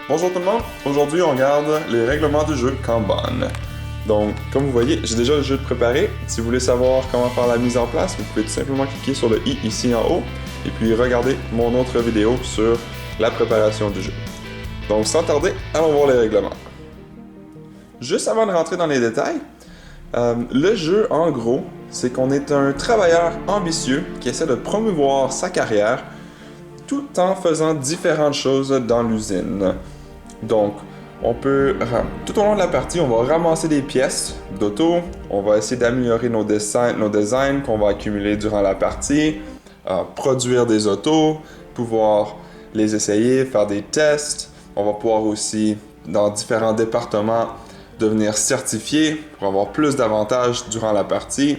Bonjour tout le monde, aujourd'hui on regarde les règlements du jeu Kanban. Donc, comme vous voyez, j'ai déjà le jeu de préparé. Si vous voulez savoir comment faire la mise en place, vous pouvez tout simplement cliquer sur le i ici en haut et puis regarder mon autre vidéo sur la préparation du jeu. Donc, sans tarder, allons voir les règlements. Juste avant de rentrer dans les détails, le jeu, en gros, c'est qu'on est un travailleur ambitieux qui essaie de promouvoir sa carrière tout en faisant différentes choses dans l'usine. Donc, tout au long de la partie, on va ramasser des pièces d'auto, on va essayer d'améliorer nos designs qu'on va accumuler durant la partie, produire des autos, pouvoir les essayer, faire des tests. On va pouvoir aussi, dans différents départements, devenir certifié pour avoir plus d'avantages durant la partie.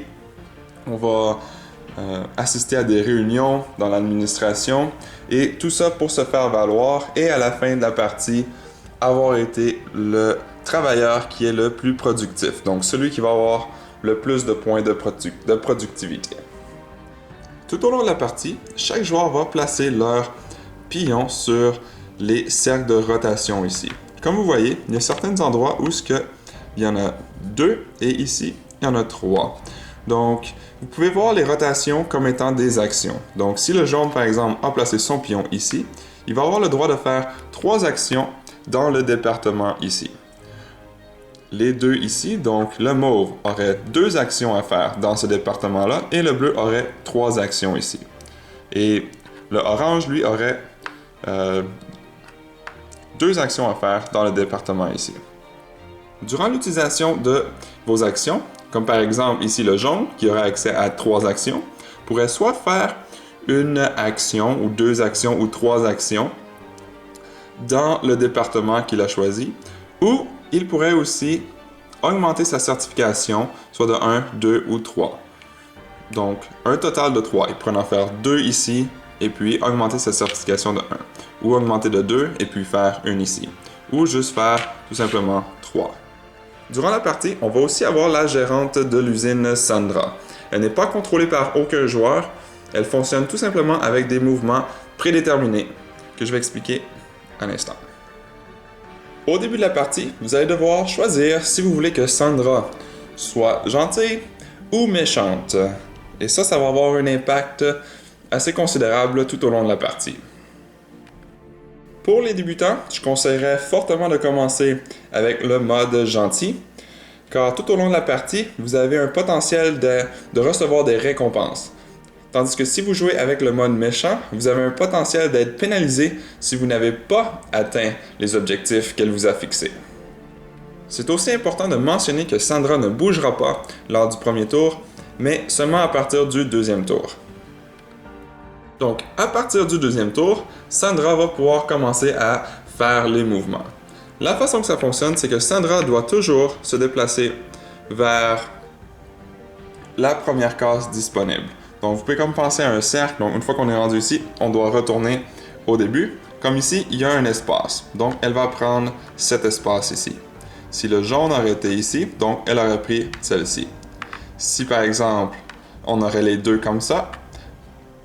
On va assister à des réunions dans l'administration et tout ça pour se faire valoir et à la fin de la partie, avoir été le travailleur qui est le plus productif, donc celui qui va avoir le plus de points de productivité. Tout au long de la partie, chaque joueur va placer leur pion sur les cercles de rotation ici. Comme vous voyez, il y a certains endroits où il y en a 2 et ici, il y en a 3. Donc, vous pouvez voir les rotations comme étant des actions. Donc, si le jaune, par exemple, a placé son pion ici, il va avoir le droit de faire 3 actions dans le département ici. Les deux ici, donc le mauve aurait 2 actions à faire dans ce département-là et le bleu aurait 3 actions ici. Et le orange, lui, aurait 2 actions à faire dans le département ici. Durant l'utilisation de vos actions, comme par exemple ici le jaune, qui aurait accès à 3 actions, pourrait soit faire une action ou 2 actions ou 3 actions dans le département qu'il a choisi, ou il pourrait aussi augmenter sa certification, soit de 1, 2 ou 3. Donc, un total de 3. Il pourrait en faire 2 ici, et puis augmenter sa certification de 1. Ou augmenter de 2, et puis faire 1 ici. Ou juste faire tout simplement 3. Durant la partie, on va aussi avoir la gérante de l'usine Sandra. Elle n'est pas contrôlée par aucun joueur. Elle fonctionne tout simplement avec des mouvements prédéterminés, que je vais expliquer un instant. Au début de la partie, vous allez devoir choisir si vous voulez que Sandra soit gentille ou méchante. Et ça va avoir un impact assez considérable tout au long de la partie. Pour les débutants, je conseillerais fortement de commencer avec le mode gentil, car tout au long de la partie, vous avez un potentiel de recevoir des récompenses. Tandis que si vous jouez avec le mode méchant, vous avez un potentiel d'être pénalisé si vous n'avez pas atteint les objectifs qu'elle vous a fixés. C'est aussi important de mentionner que Sandra ne bougera pas lors du premier tour, mais seulement à partir du deuxième tour. Donc, à partir du deuxième tour, Sandra va pouvoir commencer à faire les mouvements. La façon que ça fonctionne, c'est que Sandra doit toujours se déplacer vers la première case disponible. Donc, vous pouvez comme penser à un cercle. Donc, une fois qu'on est rendu ici, on doit retourner au début. Comme ici, il y a un espace. Donc, elle va prendre cet espace ici. Si le jaune aurait été ici, donc elle aurait pris celle-ci. Si par exemple, on aurait les deux comme ça,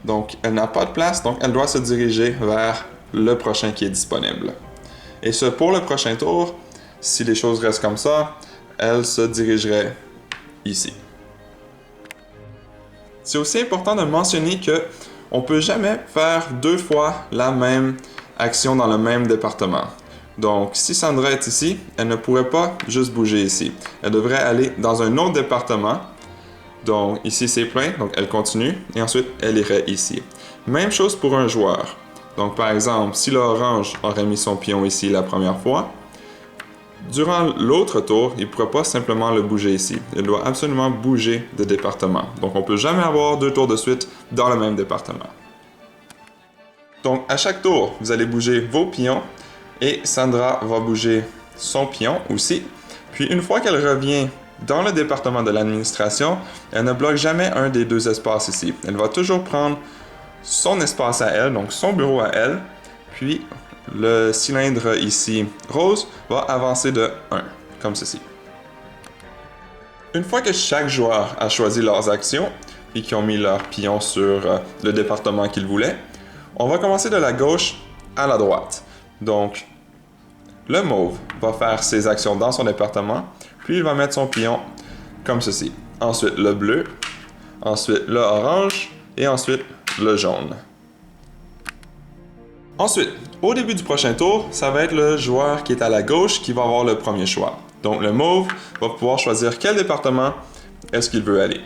donc elle n'a pas de place, donc elle doit se diriger vers le prochain qui est disponible. Et ce pour le prochain tour, si les choses restent comme ça, elle se dirigerait ici. C'est aussi important de mentionner qu'on ne peut jamais faire 2 fois la même action dans le même département. Donc, si Sandra est ici, elle ne pourrait pas juste bouger ici. Elle devrait aller dans un autre département. Donc, ici c'est plein, donc elle continue, et ensuite elle irait ici. Même chose pour un joueur. Donc, par exemple, si l'orange aurait mis son pion ici la première fois, durant l'autre tour, il ne pourra pas simplement le bouger ici. Il doit absolument bouger de département. Donc, on ne peut jamais avoir 2 tours de suite dans le même département. Donc, à chaque tour, vous allez bouger vos pions et Sandra va bouger son pion aussi. Puis, une fois qu'elle revient dans le département de l'administration, elle ne bloque jamais un des 2 espaces ici. Elle va toujours prendre son espace à elle, donc son bureau à elle, puis le cylindre ici rose va avancer de 1, comme ceci. Une fois que chaque joueur a choisi leurs actions et qu'ils ont mis leur pion sur le département qu'ils voulaient, on va commencer de la gauche à la droite. Donc, Le mauve va faire ses actions dans son département, puis il va mettre son pion comme ceci. Ensuite, le bleu, ensuite le orange, et ensuite le jaune. Ensuite, au début du prochain tour, ça va être le joueur qui est à la gauche qui va avoir le premier choix. Donc le mauve va pouvoir choisir quel département est-ce qu'il veut aller,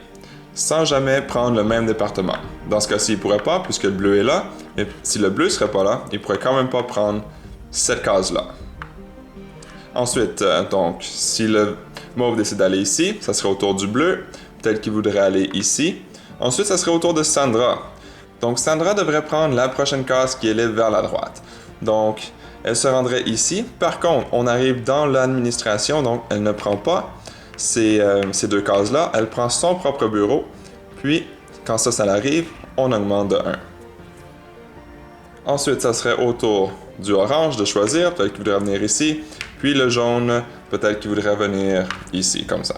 sans jamais prendre le même département. Dans ce cas-ci, il ne pourrait pas, puisque le bleu est là, mais si le bleu ne serait pas là, il ne pourrait quand même pas prendre cette case-là. Ensuite, donc, si le mauve décide d'aller ici, ça serait au tour du bleu, peut-être qu'il voudrait aller ici. Ensuite, ça serait au tour de Sandra. Donc, Sandra devrait prendre la prochaine case qui est libre vers la droite. Donc, elle se rendrait ici. Par contre, on arrive dans l'administration, donc elle ne prend pas ces deux cases-là. Elle prend son propre bureau. Puis, quand ça arrive, on augmente de 1. Ensuite, ça serait au tour du orange de choisir. Peut-être qu'il voudrait venir ici. Puis le jaune, peut-être qu'il voudrait venir ici, comme ça.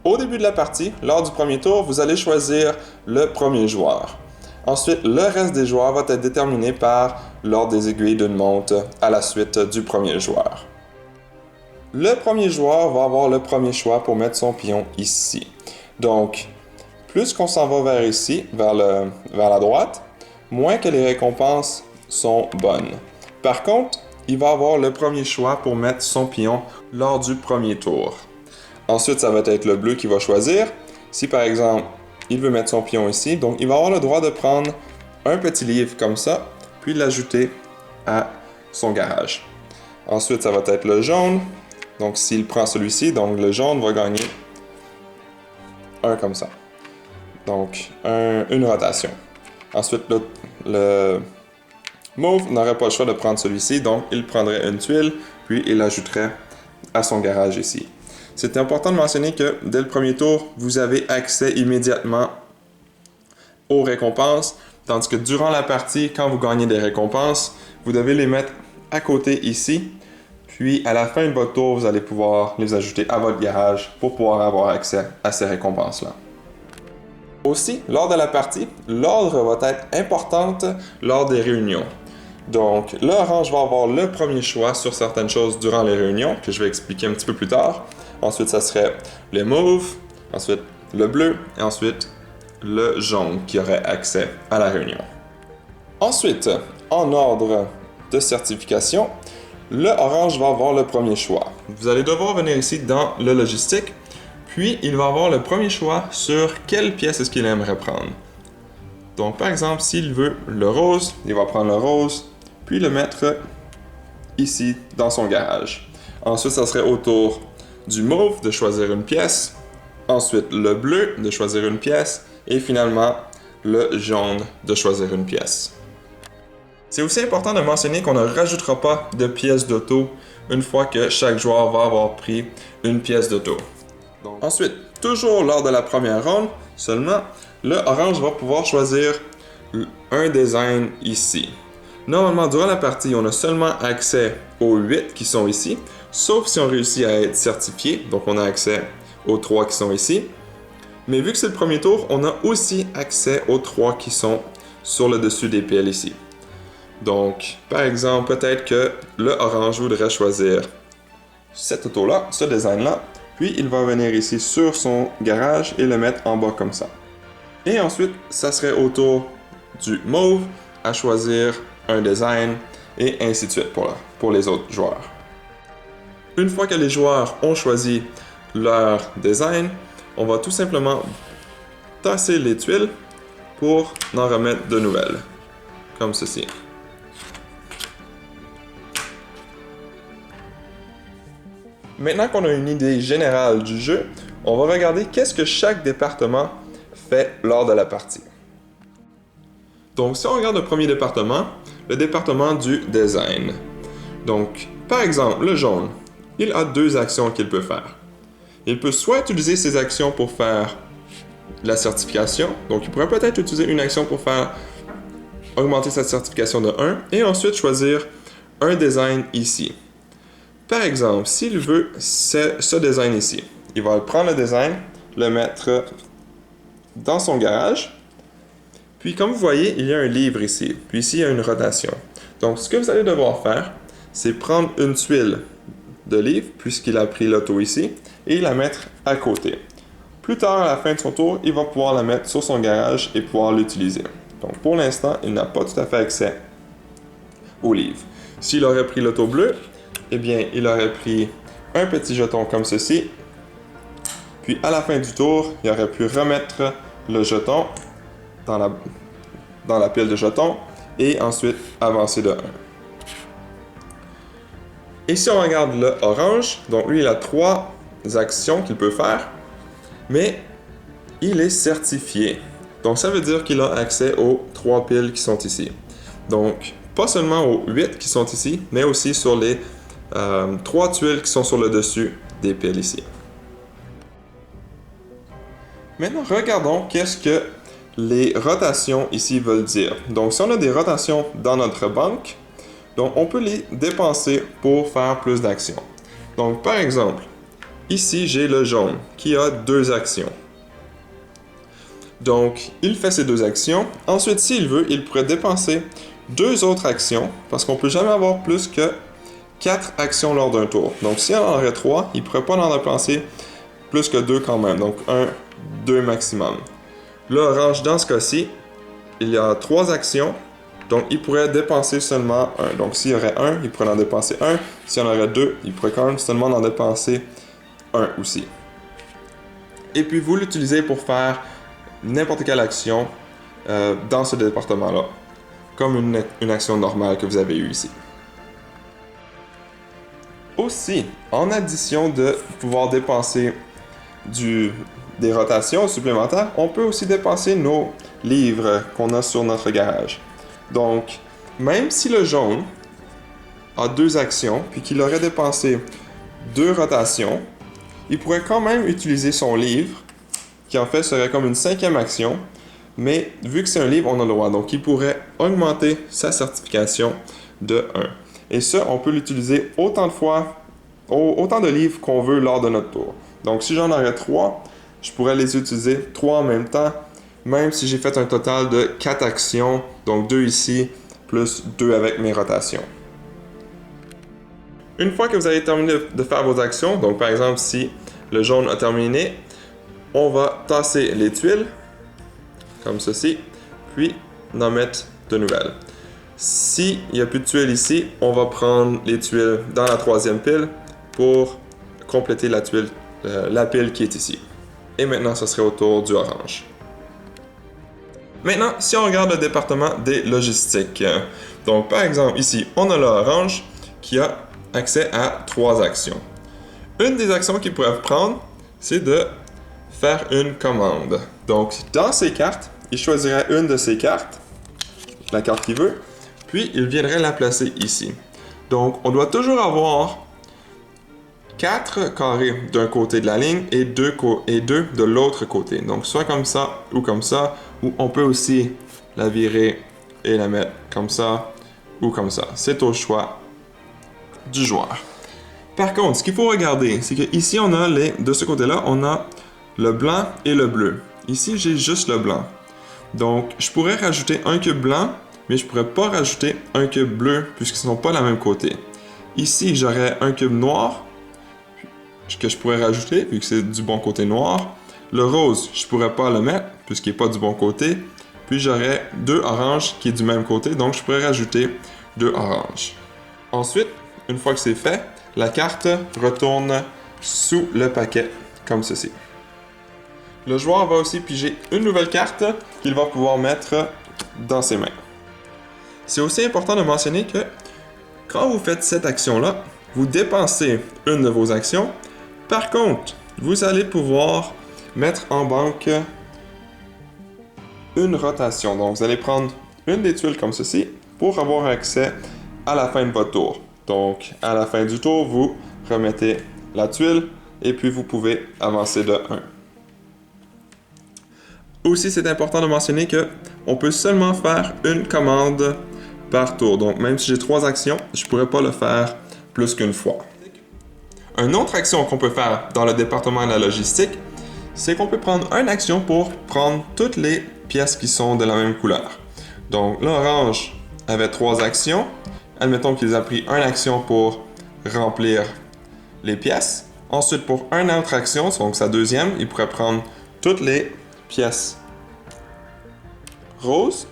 Au début de la partie, lors du premier tour, vous allez choisir le premier joueur. Ensuite, le reste des joueurs va être déterminé par l'ordre des aiguilles d'une montre à la suite du premier joueur. Le premier joueur va avoir le premier choix pour mettre son pion ici. Donc, plus qu'on s'en va vers ici, vers la droite, moins que les récompenses sont bonnes. Par contre, il va avoir le premier choix pour mettre son pion lors du premier tour. Ensuite, ça va être le bleu qui va choisir. Si par exemple, il veut mettre son pion ici, donc il va avoir le droit de prendre un petit livre comme ça, puis l'ajouter à son garage. Ensuite, ça va être le jaune. Donc s'il prend celui-ci, donc le jaune va gagner un comme ça. Donc une rotation. Ensuite, le mauve n'aurait pas le choix de prendre celui-ci, donc il prendrait une tuile, puis il l'ajouterait à son garage ici. C'est important de mentionner que dès le premier tour, vous avez accès immédiatement aux récompenses, tandis que durant la partie, quand vous gagnez des récompenses, vous devez les mettre à côté ici, puis à la fin de votre tour, vous allez pouvoir les ajouter à votre garage pour pouvoir avoir accès à ces récompenses-là. Aussi, lors de la partie, l'ordre va être important lors des réunions. Donc, l'orange va avoir le premier choix sur certaines choses durant les réunions, que je vais expliquer un petit peu plus tard. Ensuite, ça serait les mauves, ensuite le bleu, et ensuite le jaune qui aurait accès à la réunion. Ensuite, en ordre de certification, le orange va avoir le premier choix. Vous allez devoir venir ici dans le logistique, puis il va avoir le premier choix sur quelle pièce est-ce qu'il aimerait prendre. Donc, par exemple, s'il veut le rose, il va prendre le rose, puis le mettre ici dans son garage. Ensuite, ça serait au tour du mauve de choisir une pièce, ensuite le bleu de choisir une pièce, et finalement le jaune de choisir une pièce. C'est aussi important de mentionner qu'on ne rajoutera pas de pièces d'auto une fois que chaque joueur va avoir pris une pièce d'auto. Ensuite, toujours lors de la première ronde, seulement, le orange va pouvoir choisir un design ici. Normalement, durant la partie, on a seulement accès aux 8 qui sont ici, sauf si on réussit à être certifié, donc on a accès aux 3 qui sont ici. Mais vu que c'est le premier tour, on a aussi accès aux 3 qui sont sur le dessus des piles ici. Donc, par exemple, peut-être que le orange voudrait choisir cette auto-là, ce design-là, puis il va venir ici sur son garage et le mettre en bas comme ça. Et ensuite, ça serait au tour du mauve à choisir un design et ainsi de suite pour les autres joueurs. Une fois que les joueurs ont choisi leur design, on va tout simplement tasser les tuiles pour en remettre de nouvelles, comme ceci. Maintenant qu'on a une idée générale du jeu, on va regarder qu'est-ce que chaque département fait lors de la partie. Donc, si on regarde le premier département, le département du design. Donc, par exemple, le jaune, il a 2 actions qu'il peut faire. Il peut soit utiliser ses actions pour faire la certification, donc il pourrait peut-être utiliser une action pour faire augmenter sa certification de 1, et ensuite choisir un design ici. Par exemple, s'il veut ce design ici, il va prendre le design, le mettre dans son garage. Puis comme vous voyez, il y a un livre ici. Puis ici, il y a une rotation. Donc ce que vous allez devoir faire, c'est prendre une tuile de livre, puisqu'il a pris l'auto ici, et la mettre à côté. Plus tard, à la fin de son tour, il va pouvoir la mettre sur son garage et pouvoir l'utiliser. Donc pour l'instant, il n'a pas tout à fait accès au livre. S'il aurait pris l'auto bleu, eh bien, il aurait pris un petit jeton comme ceci, puis à la fin du tour, il aurait pu remettre le jeton dans la pile de jetons et ensuite avancer de 1. Et si on regarde le orange, donc lui il a 3 actions qu'il peut faire, mais il est certifié. Donc ça veut dire qu'il a accès aux 3 piles qui sont ici. Donc pas seulement aux 8 qui sont ici, mais aussi sur les 3 tuiles qui sont sur le dessus des piles ici. Maintenant regardons qu'est-ce que les rotations ici veulent dire. Donc si on a des rotations dans notre banque, donc on peut les dépenser pour faire plus d'actions. Donc par exemple, ici j'ai le jaune qui a 2 actions. Donc il fait ces 2 actions. Ensuite s'il veut, il pourrait dépenser 2 autres actions parce qu'on ne peut jamais avoir plus que 4 actions lors d'un tour. Donc s'il en aurait 3, il ne pourrait pas en dépenser plus que 2 quand même. Donc 1, 2 maximum. Là, orange, dans ce cas-ci, il y a 3 actions. Donc, il pourrait dépenser seulement 1. Donc, s'il y aurait 1, il pourrait en dépenser 1. S'il y en aurait 2, il pourrait quand même seulement en dépenser 1 aussi. Et puis, vous l'utilisez pour faire n'importe quelle action dans ce département-là, comme une action normale que vous avez eue ici. Aussi, en addition de pouvoir dépenser des rotations supplémentaires, on peut aussi dépenser nos livres qu'on a sur notre garage. Donc, même si le jaune a 2 actions, puis qu'il aurait dépensé 2 rotations, il pourrait quand même utiliser son livre, qui en fait serait comme une 5e action, mais vu que c'est un livre, on a le droit. Donc, il pourrait augmenter sa certification de 1. Et ça, on peut l'utiliser autant de fois, autant de livres qu'on veut lors de notre tour. Donc, si j'en aurais 3, je pourrais les utiliser 3 en même temps, même si j'ai fait un total de 4 actions, donc 2 ici, plus 2 avec mes rotations. Une fois que vous avez terminé de faire vos actions, donc par exemple si le jaune a terminé, on va tasser les tuiles, comme ceci, puis en mettre de nouvelles. S'il n'y a plus de tuiles ici, on va prendre les tuiles dans la 3e pile pour compléter la pile qui est ici. Et maintenant, ce serait au tour du orange. Maintenant, si on regarde le département des logistiques, donc par exemple ici, on a l'orange qui a accès à 3 actions. Une des actions qu'il pourrait prendre, c'est de faire une commande. Donc dans ses cartes, il choisirait une de ses cartes, la carte qu'il veut, puis il viendrait la placer ici. Donc on doit toujours avoir 4 carrés d'un côté de la ligne et 2 de l'autre côté. Donc soit comme ça, ou on peut aussi la virer et la mettre comme ça, ou comme ça. C'est au choix du joueur. Par contre, ce qu'il faut regarder, c'est que ici on a de ce côté-là, on a le blanc et le bleu. Ici, j'ai juste le blanc. Donc, je pourrais rajouter un cube blanc, mais je pourrais pas rajouter un cube bleu, puisqu'ils ne sont pas de la même côté. Ici, j'aurais un cube noir, que je pourrais rajouter, vu que c'est du bon côté noir. Le rose, je pourrais pas le mettre, puisqu'il n'est pas du bon côté. Puis j'aurais 2 oranges qui est du même côté, donc je pourrais rajouter 2 oranges. Ensuite, une fois que c'est fait, la carte retourne sous le paquet, comme ceci. Le joueur va aussi piger une nouvelle carte qu'il va pouvoir mettre dans ses mains. C'est aussi important de mentionner que quand vous faites cette action-là, vous dépensez une de vos actions. Par contre, vous allez pouvoir mettre en banque une rotation. Donc, vous allez prendre une des tuiles comme ceci pour avoir accès à la fin de votre tour. Donc, à la fin du tour, vous remettez la tuile et puis vous pouvez avancer de 1. Aussi, c'est important de mentionner que on peut seulement faire une commande par tour. Donc, même si j'ai 3 actions, je ne pourrais pas le faire plus qu'une fois. Une autre action qu'on peut faire dans le département de la logistique, c'est qu'on peut prendre une action pour prendre toutes les pièces qui sont de la même couleur. Donc, l'orange avait 3 actions. admettons qu'il a pris une action pour remplir les pièces. Ensuite, pour une autre action, donc sa deuxième, il pourrait prendre toutes les pièces roses.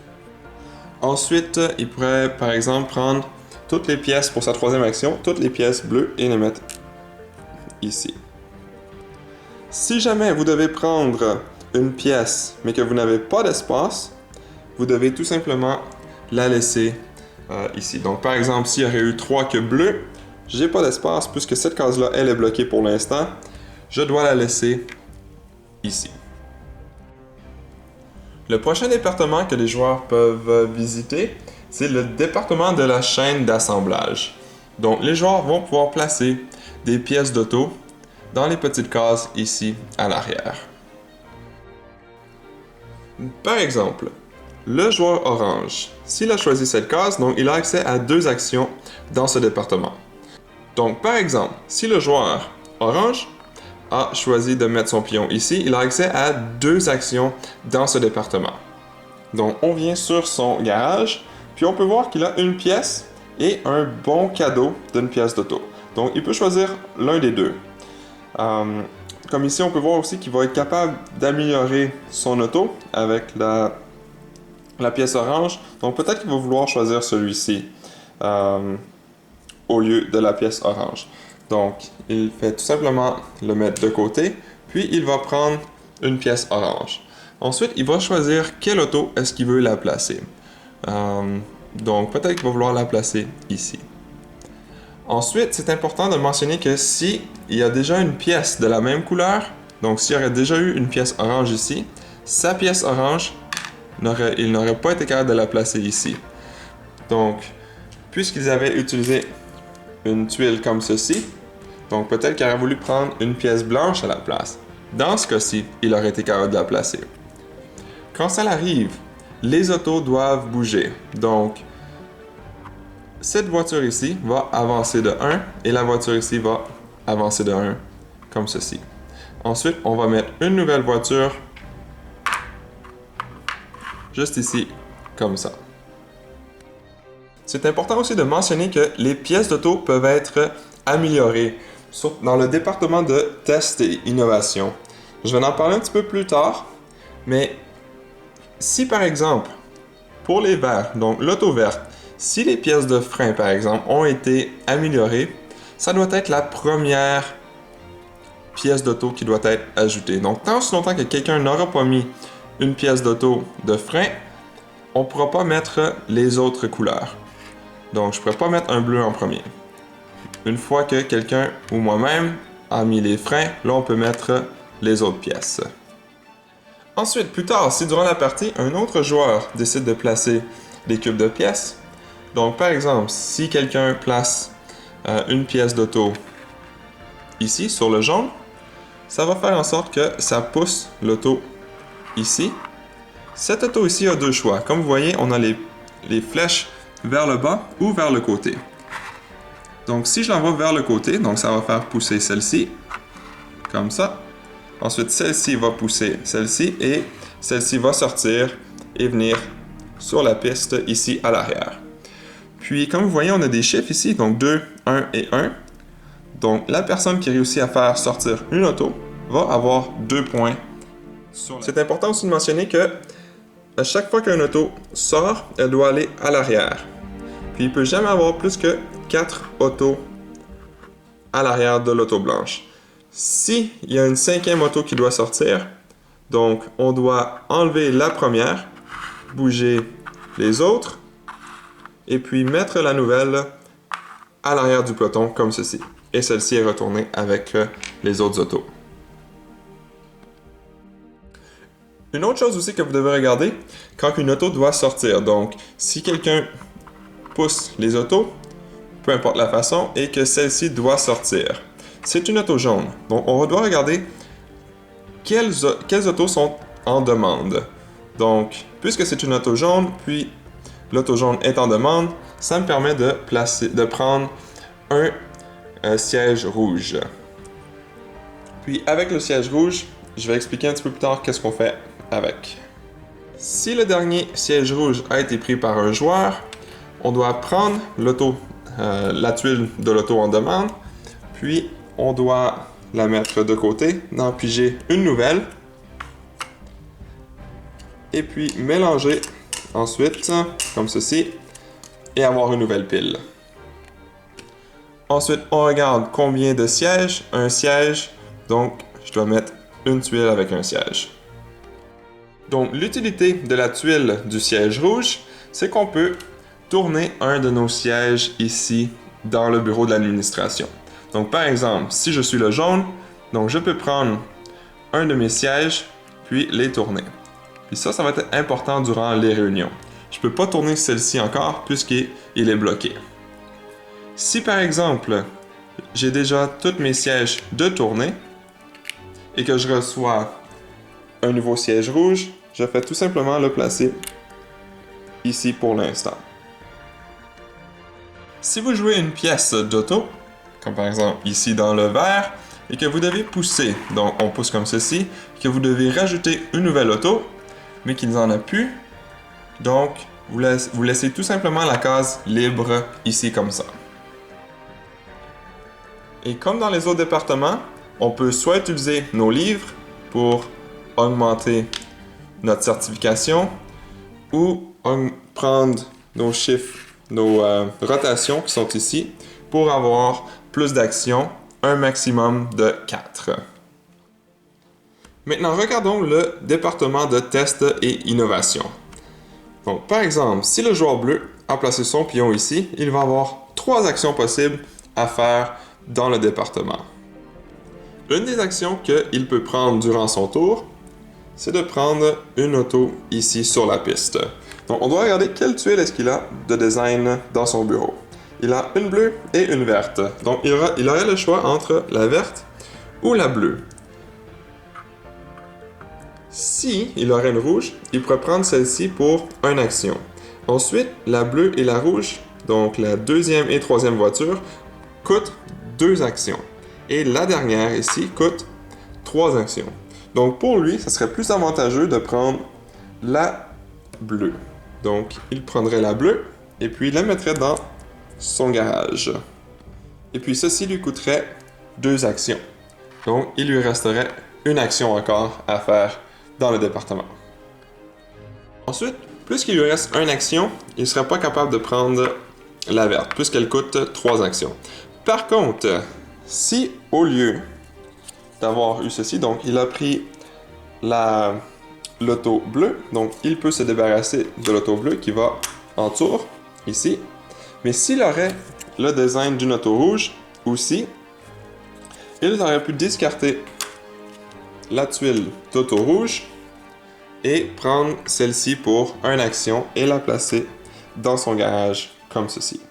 Ensuite, il pourrait, par exemple, prendre toutes les pièces pour sa troisième action, toutes les pièces bleues, et les mettre ici. Si jamais vous devez prendre une pièce, mais que vous n'avez pas d'espace, vous devez tout simplement la laisser ici. Donc, par exemple, s'il y aurait eu 3 queues bleues, j'ai pas d'espace puisque cette case-là, elle est bloquée pour l'instant. Je dois la laisser ici. Le prochain département que les joueurs peuvent visiter, c'est le département de la chaîne d'assemblage. Donc, les joueurs vont pouvoir placer des pièces d'auto dans les petites cases ici à l'arrière. Par exemple, le joueur orange, s'il a choisi cette case, donc il a accès à 2 actions dans ce département. Donc, par exemple, si le joueur orange a choisi de mettre son pion ici, il a accès à 2 actions dans ce département. Donc, on vient sur son garage, puis on peut voir qu'il a une pièce et un bon cadeau d'une pièce d'auto. Donc, il peut choisir l'un des deux. Comme ici, on peut voir aussi qu'il va être capable d'améliorer son auto avec la pièce orange. Donc, peut-être qu'il va vouloir choisir celui-ci au lieu de la pièce orange. Donc, il fait tout simplement le mettre de côté, puis il va prendre une pièce orange. Ensuite, il va choisir quelle auto est-ce qu'il veut la placer. Donc, peut-être qu'il va vouloir la placer ici. Ensuite, c'est important de mentionner que si il y a déjà une pièce de la même couleur, donc s'il y aurait déjà eu une pièce orange ici, sa pièce orange, il n'aurait pas été capable de la placer ici. Donc, puisqu'ils avaient utilisé une tuile comme ceci, donc peut-être qu'il aurait voulu prendre une pièce blanche à la place. Dans ce cas-ci, il aurait été capable de la placer. Quand ça arrive, les autos doivent bouger. Donc, cette voiture ici va avancer de 1 et la voiture ici va avancer de 1, comme ceci. Ensuite, on va mettre une nouvelle voiture juste ici, comme ça. C'est important aussi de mentionner que les pièces d'auto peuvent être améliorées dans le département de test et innovation. Je vais en parler un petit peu plus tard, mais si par exemple, pour les verts, donc l'auto verte, si les pièces de frein par exemple ont été améliorées, ça doit être la première pièce d'auto qui doit être ajoutée. Donc tant si longtemps que quelqu'un n'aura pas mis une pièce d'auto de frein, on ne pourra pas mettre les autres couleurs. Donc je ne pourrais pas mettre un bleu en premier. Une fois que quelqu'un ou moi-même a mis les freins, là on peut mettre les autres pièces. Ensuite, plus tard, si durant la partie, un autre joueur décide de placer des cubes de pièces, donc par exemple, si quelqu'un place une pièce d'auto ici, sur le jaune, ça va faire en sorte que ça pousse l'auto ici. Cette auto ici a 2 choix. Comme vous voyez, on a les flèches vers le bas ou vers le côté. Donc si je l'envoie vers le côté, donc ça va faire pousser celle-ci, comme ça. Ensuite, celle-ci va pousser celle-ci et celle-ci va sortir et venir sur la piste ici à l'arrière. Puis, comme vous voyez, on a des chiffres ici, donc 2, 1 et 1. Donc, la personne qui réussit à faire sortir une auto va avoir 2 points. C'est important aussi de mentionner que à chaque fois qu'une auto sort, elle doit aller à l'arrière. Puis, il ne peut jamais avoir plus que 4 autos à l'arrière de l'auto blanche. Si il y a une 5e auto qui doit sortir, donc on doit enlever la première, bouger les autres, et puis mettre la nouvelle à l'arrière du peloton comme ceci. Et celle-ci est retournée avec les autres autos. Une autre chose aussi que vous devez regarder quand une auto doit sortir. Donc, si quelqu'un pousse les autos, peu importe la façon, et que celle-ci doit sortir. C'est une auto jaune. Donc, on doit regarder quelles autos sont en demande. Donc, puisque c'est une auto jaune, puis l'auto jaune est en demande, ça me permet de prendre un siège rouge. Puis, avec le siège rouge, je vais expliquer un petit peu plus tard qu'est-ce qu'on fait avec. Si le dernier siège rouge a été pris par un joueur, on doit prendre la tuile de l'auto en demande, puis on doit la mettre de côté, en piger une nouvelle, et puis mélanger ensuite, comme ceci, et avoir une nouvelle pile. Ensuite, on regarde combien de sièges. Un siège, donc je dois mettre une tuile avec un siège. Donc l'utilité de la tuile du siège rouge, c'est qu'on peut tourner un de nos sièges ici dans le bureau de l'administration. Donc par exemple, si je suis le jaune, donc je peux prendre un de mes sièges, puis les tourner. Puis ça va être important durant les réunions. Je ne peux pas tourner celle-ci encore puisqu'il est bloqué. Si par exemple, j'ai déjà tous mes sièges de tournée et que je reçois un nouveau siège rouge, je fais tout simplement le placer ici pour l'instant. Si vous jouez une pièce d'auto, comme par exemple ici dans le vert, et que vous devez pousser, donc on pousse comme ceci, que vous devez rajouter une nouvelle auto, mais qu'il n'y en a plus, donc vous laissez tout simplement la case libre ici comme ça. Et comme dans les autres départements, on peut soit utiliser nos livres pour augmenter notre certification ou prendre nos chiffres, nos rotations qui sont ici pour avoir plus d'actions, un maximum de 4. Maintenant, regardons le département de test et innovation. Donc, par exemple, si le joueur bleu a placé son pion ici, il va avoir 3 actions possibles à faire dans le département. Une des actions qu'il peut prendre durant son tour, c'est de prendre une auto ici sur la piste. Donc, on doit regarder quelle tuile est-ce qu'il a de design dans son bureau. Il a une bleue et une verte. Donc, il aurait le choix entre la verte ou la bleue. Si il aurait une rouge, il pourrait prendre celle-ci pour une action. Ensuite, la bleue et la rouge, donc la deuxième et troisième voiture, coûtent 2 actions. Et la dernière ici coûte 3 actions. Donc pour lui, ça serait plus avantageux de prendre la bleue. Donc il prendrait la bleue et puis il la mettrait dans son garage. Et puis ceci lui coûterait 2 actions. Donc il lui resterait une action encore à faire dans le département. Ensuite, puisqu'il lui reste une action, il ne serait pas capable de prendre la verte puisqu'elle coûte 3 actions. Par contre, si au lieu d'avoir eu ceci, donc il a pris l'auto bleue, donc il peut se débarrasser de l'auto bleue qui va en tour, ici. Mais s'il aurait le design d'une auto rouge, aussi, il aurait pu discarter la tuile d'auto rouge et prendre celle-ci pour une action et la placer dans son garage comme ceci.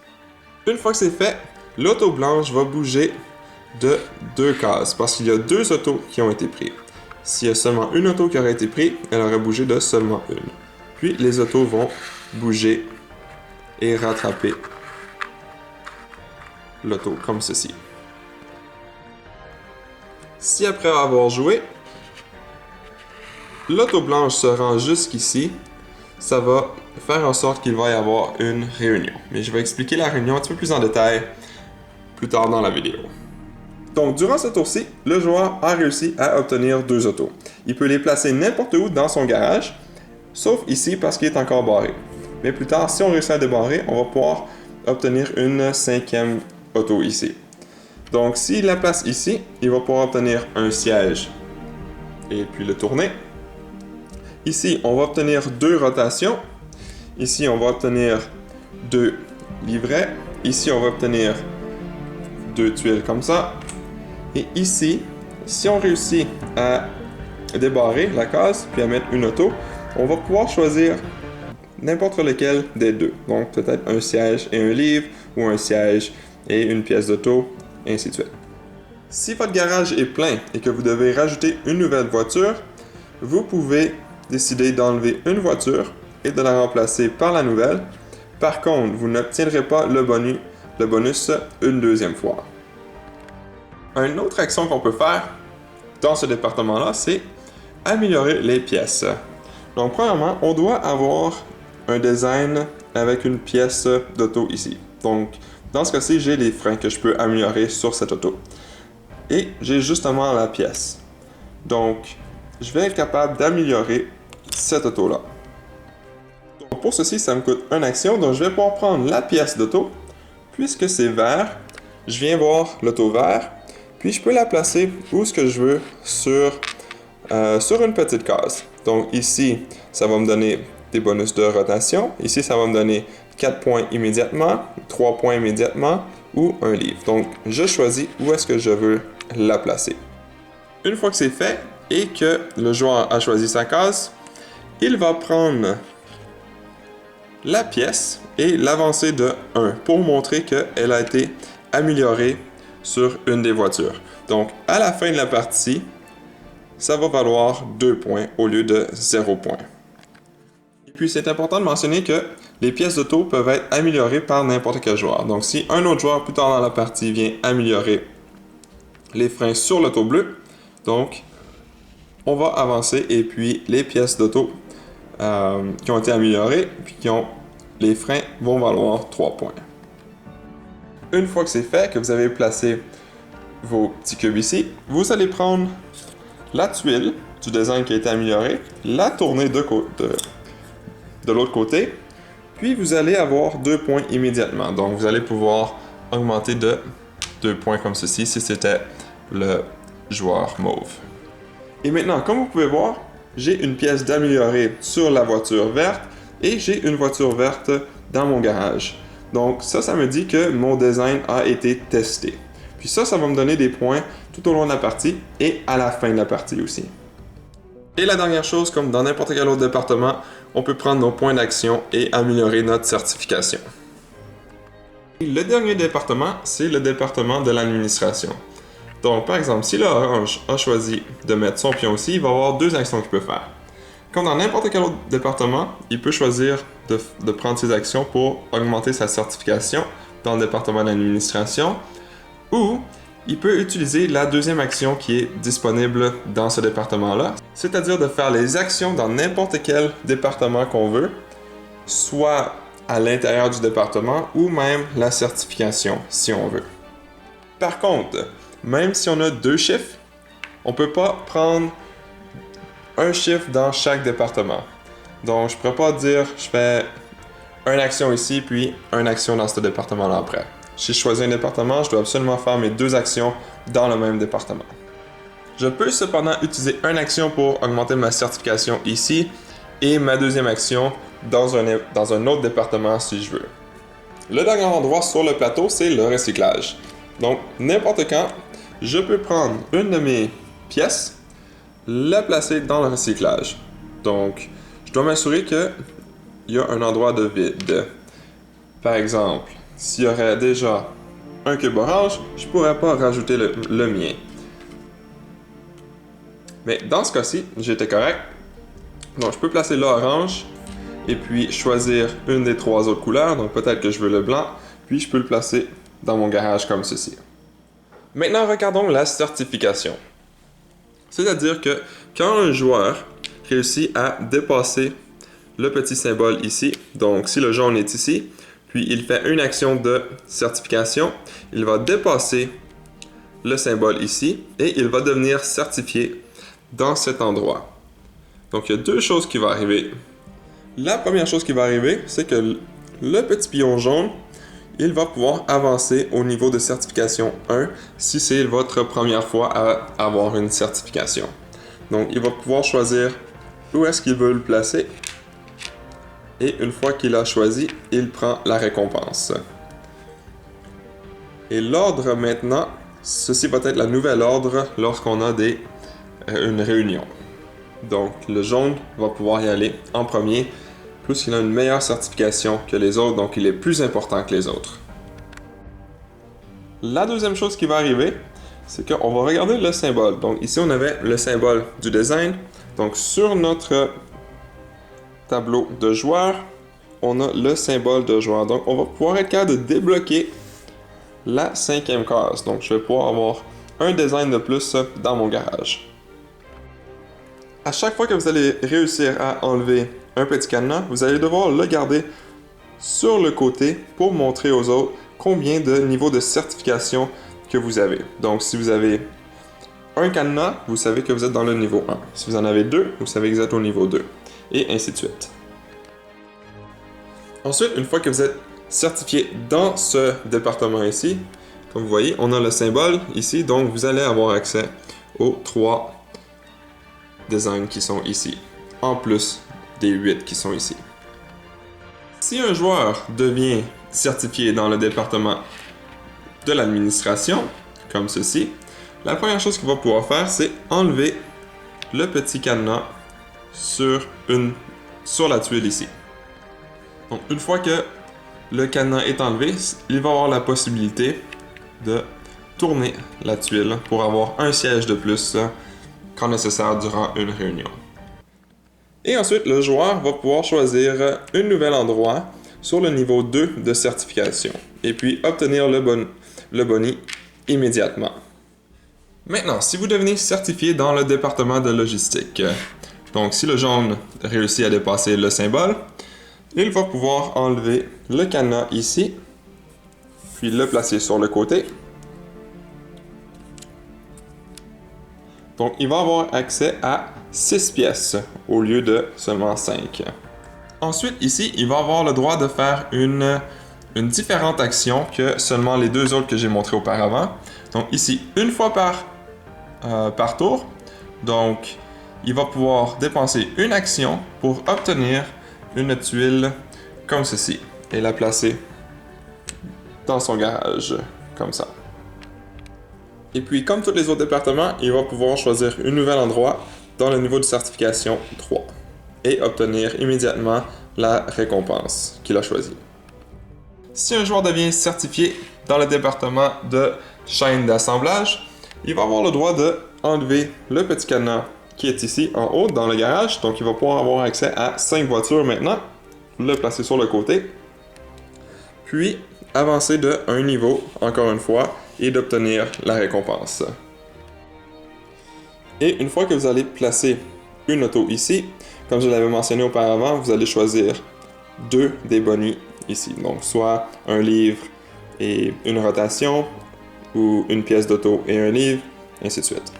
Une fois que c'est fait, l'auto blanche va bouger de 2 cases parce qu'il y a 2 autos qui ont été prises. S'il y a seulement une auto qui aurait été prise, elle aurait bougé de seulement une. Puis les autos vont bouger et rattraper l'auto comme ceci. Si après avoir joué, l'auto blanche se rend jusqu'ici, ça va faire en sorte qu'il va y avoir une réunion. Mais je vais expliquer la réunion un petit peu plus en détail plus tard dans la vidéo. Donc, durant ce tour-ci, le joueur a réussi à obtenir 2 autos. Il peut les placer n'importe où dans son garage, sauf ici parce qu'il est encore barré. Mais plus tard, si on réussit à débarrer, on va pouvoir obtenir une 5e auto ici. Donc, s'il la place ici, il va pouvoir obtenir un siège et puis le tourner. Ici, on va obtenir 2 rotations. Ici, on va obtenir 2 livrets. Ici, on va obtenir 2 tuiles comme ça. Et ici, si on réussit à débarrer la case puis à mettre une auto, on va pouvoir choisir n'importe lequel des 2. Donc peut-être un siège et un livre, ou un siège et une pièce d'auto, et ainsi de suite. Si votre garage est plein et que vous devez rajouter une nouvelle voiture, vous pouvez décider d'enlever une voiture et de la remplacer par la nouvelle. Par contre, vous n'obtiendrez pas le bonus une deuxième fois. Une autre action qu'on peut faire dans ce département-là, c'est améliorer les pièces. Donc, premièrement, on doit avoir un design avec une pièce d'auto ici. Donc, dans ce cas-ci, j'ai les freins que je peux améliorer sur cette auto. Et j'ai justement la pièce. Donc, je vais être capable d'améliorer cette auto-là. Donc, pour ceci, ça me coûte une action, donc je vais pouvoir prendre la pièce d'auto. Puisque c'est vert, je viens voir l'auto vert, puis je peux la placer où ce que je veux sur une petite case. Donc ici, ça va me donner des bonus de rotation. Ici, ça va me donner 4 points immédiatement, 3 points immédiatement ou un livre. Donc, je choisis où est-ce que je veux la placer. Une fois que c'est fait et que le joueur a choisi sa case, il va prendre la pièce et l'avancer de 1 pour montrer qu'elle a été améliorée sur une des voitures. Donc, à la fin de la partie, ça va valoir 2 points au lieu de 0 points. Et puis, c'est important de mentionner que les pièces d'auto peuvent être améliorées par n'importe quel joueur. Donc, si un autre joueur plus tard dans la partie vient améliorer les freins sur l'auto bleue, donc, on va avancer et puis les pièces d'auto qui ont été améliorées puis les freins vont valoir 3 points. Une fois que c'est fait, que vous avez placé vos petits cubes ici, vous allez prendre la tuile du design qui a été amélioré, la tourner de l'autre côté, puis vous allez avoir 2 points immédiatement. Donc vous allez pouvoir augmenter de 2 points comme ceci si c'était le joueur mauve. Et maintenant, comme vous pouvez voir, j'ai une pièce d'améliorer sur la voiture verte et j'ai une voiture verte dans mon garage. Donc ça me dit que mon design a été testé. Puis ça va me donner des points tout au long de la partie et à la fin de la partie aussi. Et la dernière chose, comme dans n'importe quel autre département, on peut prendre nos points d'action et améliorer notre certification. Le dernier département, c'est le département de l'administration. Donc par exemple, si l'orange a choisi de mettre son pion ici, il va avoir 2 actions qu'il peut faire. Comme dans n'importe quel autre département, il peut choisir de prendre ses actions pour augmenter sa certification dans le département d'administration, ou il peut utiliser la deuxième action qui est disponible dans ce département-là, c'est-à-dire de faire les actions dans n'importe quel département qu'on veut, soit à l'intérieur du département ou même la certification si on veut. Par contre, même si on a 2 chiffres, on ne peut pas prendre un chiffre dans chaque département. Donc, je ne pourrais pas dire je fais une action ici, puis une action dans ce département-là après. Si je choisis un département, je dois absolument faire mes 2 actions dans le même département. Je peux cependant utiliser une action pour augmenter ma certification ici et ma deuxième action dans un autre département si je veux. Le dernier endroit sur le plateau, c'est le recyclage. Donc, n'importe quand, je peux prendre une de mes pièces, la placer dans le recyclage. Donc, je dois m'assurer qu'il y a un endroit de vide. Par exemple, s'il y aurait déjà un cube orange, je ne pourrais pas rajouter le mien. Mais dans ce cas-ci, j'étais correct. Donc, je peux placer l'orange et puis choisir une des 3 autres couleurs. Donc, peut-être que je veux le blanc, puis je peux le placer dans mon garage comme ceci. Maintenant, regardons la certification. C'est-à-dire que quand un joueur réussit à dépasser le petit symbole ici, donc si le jaune est ici, puis il fait une action de certification, il va dépasser le symbole ici et il va devenir certifié dans cet endroit. Donc il y a 2 choses qui vont arriver. La première chose qui va arriver, c'est que le petit pion jaune, il va pouvoir avancer au niveau de certification 1 si c'est votre première fois à avoir une certification. Donc, il va pouvoir choisir où est-ce qu'il veut le placer. Et une fois qu'il a choisi, il prend la récompense. Et l'ordre maintenant, ceci va être la nouvelle ordre lorsqu'on a une réunion. Donc, le jaune va pouvoir y aller en premier, plus qu'il a une meilleure certification que les autres, donc il est plus important que les autres. La deuxième chose qui va arriver, c'est qu'on va regarder le symbole. Donc ici, on avait le symbole du design. Donc sur notre tableau de joueurs, on a le symbole de joueur. Donc on va pouvoir être capable de débloquer la 5e case. Donc je vais pouvoir avoir un design de plus dans mon garage. À chaque fois que vous allez réussir à enlever un petit cadenas, vous allez devoir le garder sur le côté pour montrer aux autres combien de niveaux de certification que vous avez. Donc, si vous avez un cadenas, vous savez que vous êtes dans le niveau 1. Si vous en avez 2, vous savez que vous êtes au niveau 2. Et ainsi de suite. Ensuite, une fois que vous êtes certifié dans ce département ici, comme vous voyez, on a le symbole ici, donc vous allez avoir accès aux 3 designs qui sont ici, en plus des 8 qui sont ici. Si un joueur devient certifié dans le département de l'administration, comme ceci, la première chose qu'il va pouvoir faire, c'est enlever le petit cadenas sur la tuile ici. Donc, une fois que le cadenas est enlevé, il va avoir la possibilité de tourner la tuile pour avoir un siège de plus quand nécessaire durant une réunion. Et ensuite, le joueur va pouvoir choisir un nouvel endroit sur le niveau 2 de certification et puis obtenir le boni immédiatement. Maintenant, si vous devenez certifié dans le département de logistique, donc si le jaune réussit à dépasser le symbole, il va pouvoir enlever le cadenas ici, puis le placer sur le côté. Donc, il va avoir accès à 6 pièces au lieu de seulement 5. Ensuite, ici, il va avoir le droit de faire une différente action que seulement les 2 autres que j'ai montrées auparavant. Donc, ici, une fois par tour. Donc, il va pouvoir dépenser une action pour obtenir une tuile comme ceci et la placer dans son garage, comme ça. Et puis, comme tous les autres départements, il va pouvoir choisir un nouvel endroit dans le niveau de certification 3 et obtenir immédiatement la récompense qu'il a choisie. Si un joueur devient certifié dans le département de chaîne d'assemblage, il va avoir le droit de enlever le petit cadenas qui est ici en haut dans le garage. Donc, il va pouvoir avoir accès à 5 voitures maintenant, le placer sur le côté, puis avancer de un niveau, encore une fois, et d'obtenir la récompense. Et une fois que vous allez placer une auto ici, comme je l'avais mentionné auparavant, vous allez choisir 2 des bonis ici. Donc, soit un livre et une rotation, ou une pièce d'auto et un livre, ainsi de suite.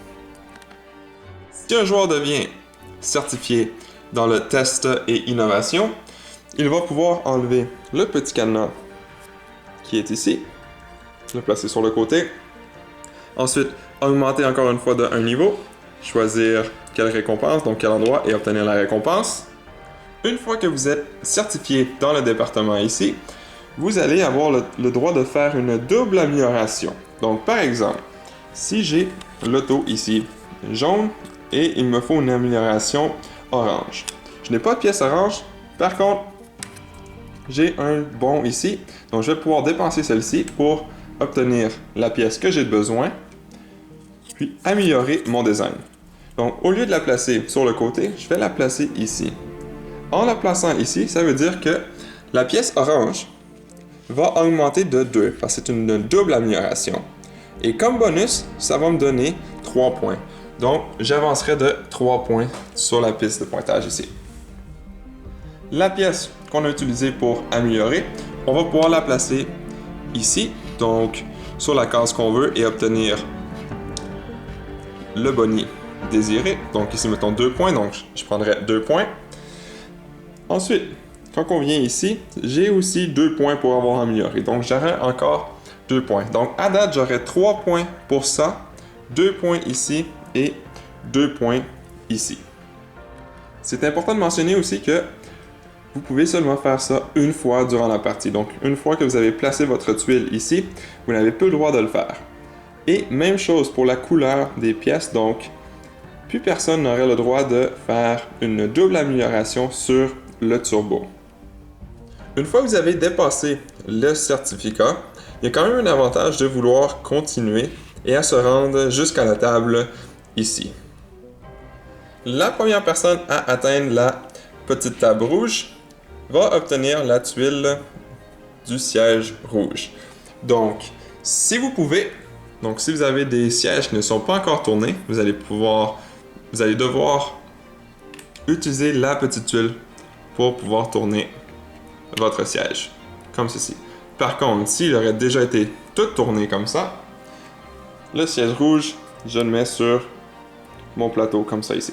Si un joueur devient certifié dans le test et innovation, il va pouvoir enlever le petit cadenas qui est ici, le placer sur le côté. Ensuite, augmenter encore une fois de un niveau, choisir quelle récompense, donc quel endroit, et obtenir la récompense. Une fois que vous êtes certifié dans le département ici, vous allez avoir le droit de faire une double amélioration. Donc, par exemple, si j'ai l'auto ici jaune et il me faut une amélioration orange. Je n'ai pas de pièce orange, par contre, j'ai un bon ici, donc je vais pouvoir dépenser celle-ci pour obtenir la pièce que j'ai besoin, puis améliorer mon design. Donc, au lieu de la placer sur le côté, je vais la placer ici. En la plaçant ici, ça veut dire que la pièce orange va augmenter de 2, parce que c'est une double amélioration. Et comme bonus, ça va me donner 3 points. Donc, j'avancerai de 3 points sur la piste de pointage ici. La pièce qu'on a utilisée pour améliorer, on va pouvoir la placer ici, donc sur la case qu'on veut et obtenir le boni désiré. Donc ici, mettons 2 points, donc je prendrai 2 points. Ensuite, quand on vient ici, j'ai aussi 2 points pour avoir amélioré. Donc j'aurai encore 2 points. Donc à date, j'aurai 3 points pour ça, 2 points ici et 2 points ici. C'est important de mentionner aussi que vous pouvez seulement faire ça une fois durant la partie. Donc une fois que vous avez placé votre tuile ici, vous n'avez plus le droit de le faire. Et même chose pour la couleur des pièces, donc plus personne n'aurait le droit de faire une double amélioration sur le turbo. Une fois que vous avez dépassé le certificat, il y a quand même un avantage de vouloir continuer et à se rendre jusqu'à la table ici. La première personne à atteindre la petite table rouge va obtenir la tuile du siège rouge. Donc, si vous pouvez, donc si vous avez des sièges qui ne sont pas encore tournés, vous allez devoir utiliser la petite tuile pour pouvoir tourner votre siège, comme ceci. Par contre, s'il aurait déjà été tout tourné comme ça, le siège rouge, je le mets sur mon plateau comme ça ici.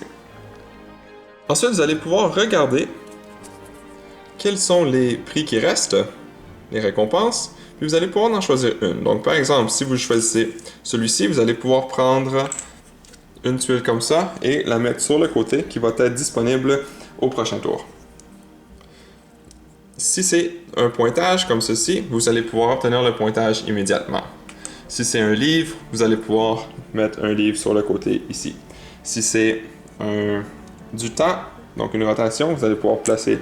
Ensuite, vous allez pouvoir regarder quels sont les prix qui restent, les récompenses, puis vous allez pouvoir en choisir une. Donc, par exemple, si vous choisissez celui-ci, vous allez pouvoir prendre une tuile comme ça et la mettre sur le côté qui va être disponible au prochain tour. Si c'est un pointage comme ceci, vous allez pouvoir obtenir le pointage immédiatement. Si c'est un livre, vous allez pouvoir mettre un livre sur le côté ici. Si c'est du temps, donc une rotation, vous allez pouvoir placer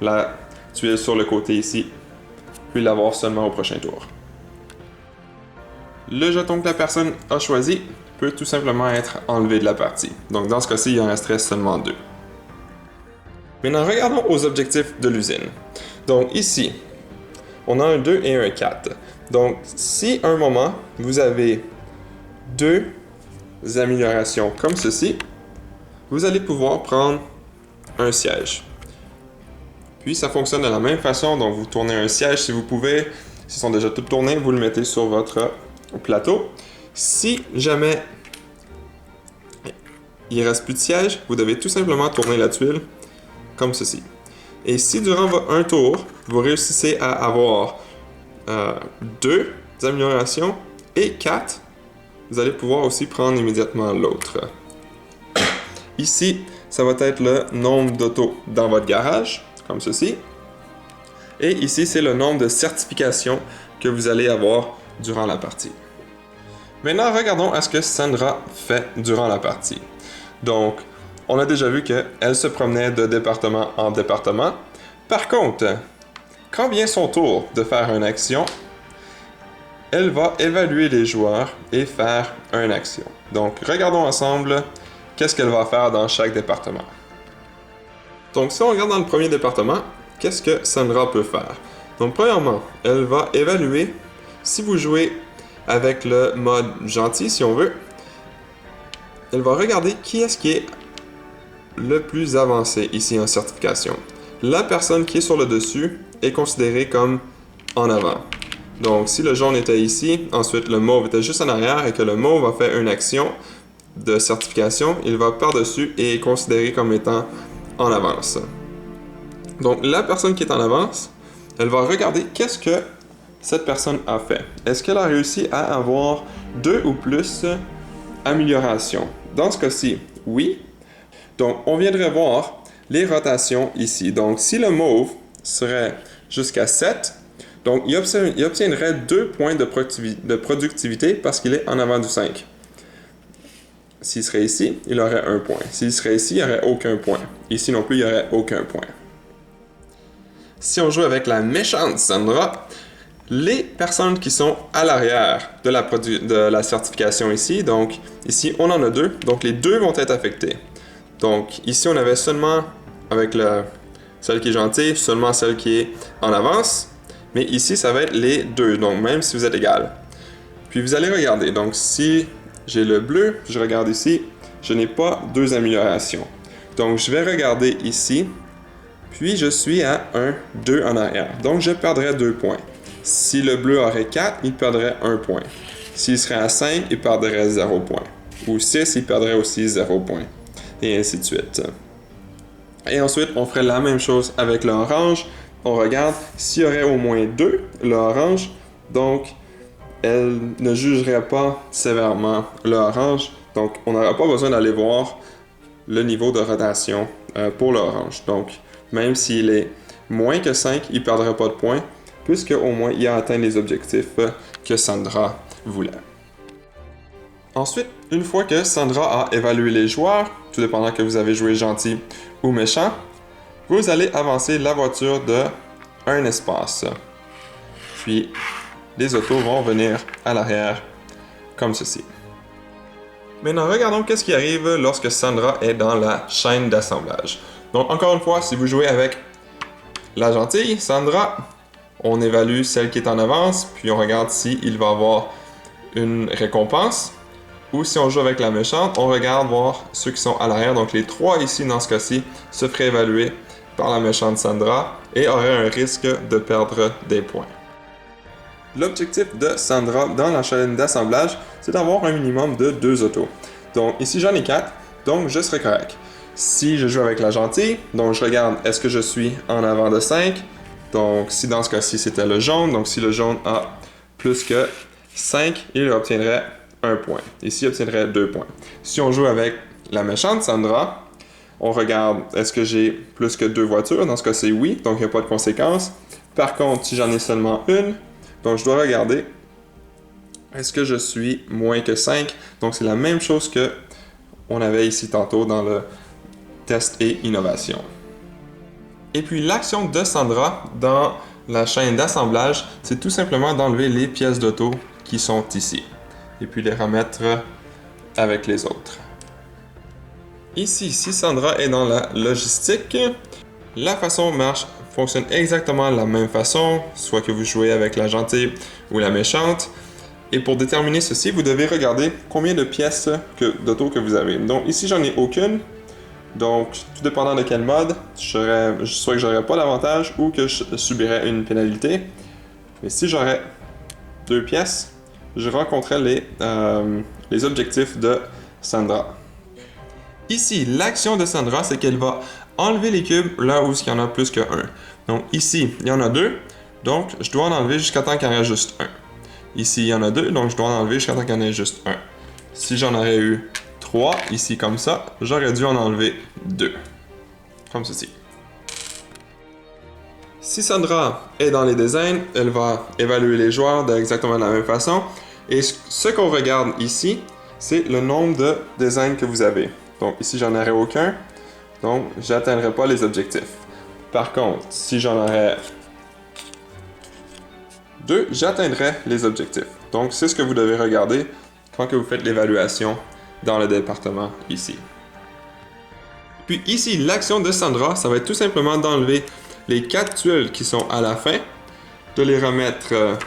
la tuile sur le côté ici, puis l'avoir seulement au prochain tour. Le jeton que la personne a choisi peut tout simplement être enlevé de la partie. Donc dans ce cas-ci, il en resterait seulement 2. Maintenant, regardons aux objectifs de l'usine. Donc ici, on a un 2 et un 4. Donc si à un moment, vous avez 2 améliorations comme ceci, vous allez pouvoir prendre un siège. Puis ça fonctionne de la même façon, donc vous tournez un siège si vous pouvez. S'ils sont déjà tous tournés, vous le mettez sur votre plateau. Si jamais il ne reste plus de siège, vous devez tout simplement tourner la tuile comme ceci. Et si durant un tour, vous réussissez à avoir 2 améliorations et 4, vous allez pouvoir aussi prendre immédiatement l'autre. Ici, ça va être le nombre d'autos dans votre garage, comme ceci. Et ici, c'est le nombre de certifications que vous allez avoir durant la partie. Maintenant, regardons à ce que Sandra fait durant la partie. Donc, on a déjà vu qu'elle se promenait de département en département. Par contre, quand vient son tour de faire une action, elle va évaluer les joueurs et faire une action. Donc, regardons ensemble qu'est-ce qu'elle va faire dans chaque département. Donc, si on regarde dans le premier département, qu'est-ce que Sandra peut faire? Donc, premièrement, elle va évaluer si vous jouez avec le mode gentil, si on veut. Elle va regarder qui est-ce qui est le plus avancé ici en certification. La personne qui est sur le dessus est considérée comme en avant. Donc, si le jaune était ici, ensuite le mauve était juste en arrière et que le mauve a fait une action de certification, il va par-dessus et est considéré comme étant en avance. Donc, la personne qui est en avance, elle va regarder qu'est-ce que cette personne a fait. Est-ce qu'elle a réussi à avoir 2 ou plus améliorations? Dans ce cas-ci, oui. Donc, on viendrait voir les rotations ici. Donc, si le mauve serait jusqu'à 7, donc il obtiendrait 2 points de productivité parce qu'il est en avant du 5. S'il serait ici, il aurait 1 point. S'il serait ici, il n'y aurait aucun point. Ici non plus, il n'y aurait aucun point. Si on joue avec la méchante Sandra, les personnes qui sont à l'arrière de la certification ici, donc ici on en a 2, donc les 2 vont être affectés. Donc ici on avait seulement, avec celle qui est gentille, seulement celle qui est en avance, mais ici ça va être les 2, donc même si vous êtes égal. Puis vous allez regarder, donc si j'ai le bleu, je regarde ici, je n'ai pas 2 améliorations. Donc je vais regarder ici, puis je suis à 1, 2 en arrière, donc je perdrai 2 points. Si le bleu aurait 4, il perdrait 1 point. S'il serait à 5, il perdrait 0 point. Ou 6, il perdrait aussi 0 point. Et ainsi de suite. Et ensuite, on ferait la même chose avec l'orange. On regarde s'il y aurait au moins 2, l'orange. Donc, elle ne jugerait pas sévèrement l'orange. Donc, on n'aura pas besoin d'aller voir le niveau de rotation pour l'orange. Donc, même s'il est moins que 5, il ne perdrait pas de points, puisque au moins il a atteint les objectifs que Sandra voulait. Ensuite, une fois que Sandra a évalué les joueurs, tout dépendant que vous avez joué gentil ou méchant, vous allez avancer la voiture de un espace. Puis, les autos vont venir à l'arrière, comme ceci. Maintenant, regardons qu'est-ce qui arrive lorsque Sandra est dans la chaîne d'assemblage. Donc, encore une fois, si vous jouez avec la gentille, Sandra, on évalue celle qui est en avance, puis on regarde s'il va avoir une récompense. Ou si on joue avec la méchante, on regarde voir ceux qui sont à l'arrière. Donc les 3 ici, dans ce cas-ci, se feraient évaluer par la méchante Sandra et aurait un risque de perdre des points. L'objectif de Sandra dans la chaîne d'assemblage, c'est d'avoir un minimum de 2 autos. Donc ici j'en ai 4, donc je serai correct. Si je joue avec la gentille, donc je regarde est-ce que je suis en avant de 5. Donc si dans ce cas-ci c'était le jaune, donc si le jaune a plus que 5, il obtiendrait 1 point. Ici il obtiendrait 2 points. Si on joue avec la méchante Sandra, on regarde est-ce que j'ai plus que 2 voitures, dans ce cas c'est oui, donc il n'y a pas de conséquences. Par contre, si j'en ai seulement une, donc je dois regarder est-ce que je suis moins que 5. Donc c'est la même chose que on avait ici tantôt dans le test et innovation. Et puis l'action de Sandra dans la chaîne d'assemblage, c'est tout simplement d'enlever les pièces d'auto qui sont ici et puis les remettre avec les autres. Ici, si Sandra est dans la logistique, la façon fonctionne exactement de la même façon, soit que vous jouez avec la gentille ou la méchante. Et pour déterminer ceci, vous devez regarder combien de pièces d'auto que vous avez. Donc ici, j'en ai aucune. Donc, tout dépendant de quel mode, soit que j'aurais pas d'avantage ou que je subirais une pénalité. Mais si j'aurais 2 pièces, je rencontrerais les objectifs de Sandra. Ici, l'action de Sandra, c'est qu'elle va enlever les cubes là où il y en a plus que 1. Donc ici, il y en a 2, donc je dois en enlever jusqu'à temps qu'il y en ait juste 1. Ici, il y en a 2, donc je dois en enlever jusqu'à temps qu'il y en ait juste 1. Si j'en aurais eu 3, ici comme ça, j'aurais dû en enlever 2. Comme ceci. Si Sandra est dans les designs, elle va évaluer les joueurs de exactement la même façon. Et ce qu'on regarde ici, c'est le nombre de designs que vous avez. Donc ici, j'en aurais aucun, donc j'atteindrai pas les objectifs. Par contre, si j'en aurais 2, j'atteindrai les objectifs. Donc c'est ce que vous devez regarder quand que vous faites l'évaluation dans le département ici. Puis ici, l'action de Sandra, ça va être tout simplement d'enlever les 4 tuiles qui sont à la fin, de les remettre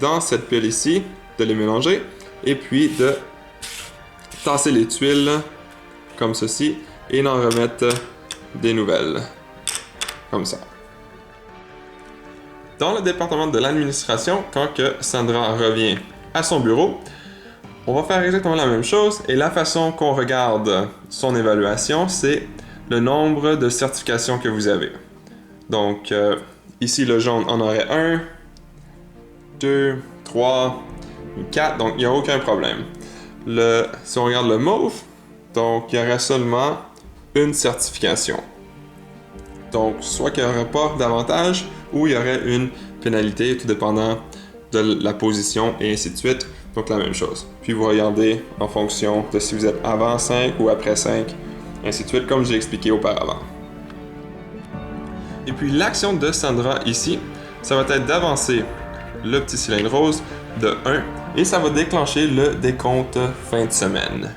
dans cette pile ici, de les mélanger, et puis de tasser les tuiles comme ceci et d'en remettre des nouvelles, comme ça. Dans le département de l'administration, quand que Sandra revient à son bureau, on va faire exactement la même chose et la façon qu'on regarde son évaluation, c'est le nombre de certifications que vous avez. Donc, ici, le jaune en aurait 1, 2, 3, 4, donc il n'y a aucun problème. Si on regarde le mauve, donc il y aurait seulement une certification. Donc, soit qu'il n'y aurait pas d'avantage ou il y aurait une pénalité, tout dépendant de la position et ainsi de suite. Donc, la même chose. Puis, vous regardez en fonction de si vous êtes avant 5 ou après 5, ainsi de suite, comme j'ai expliqué auparavant. Et puis, l'action de Sandra ici, ça va être d'avancer le petit cylindre rose de 1 et ça va déclencher le décompte fin de semaine.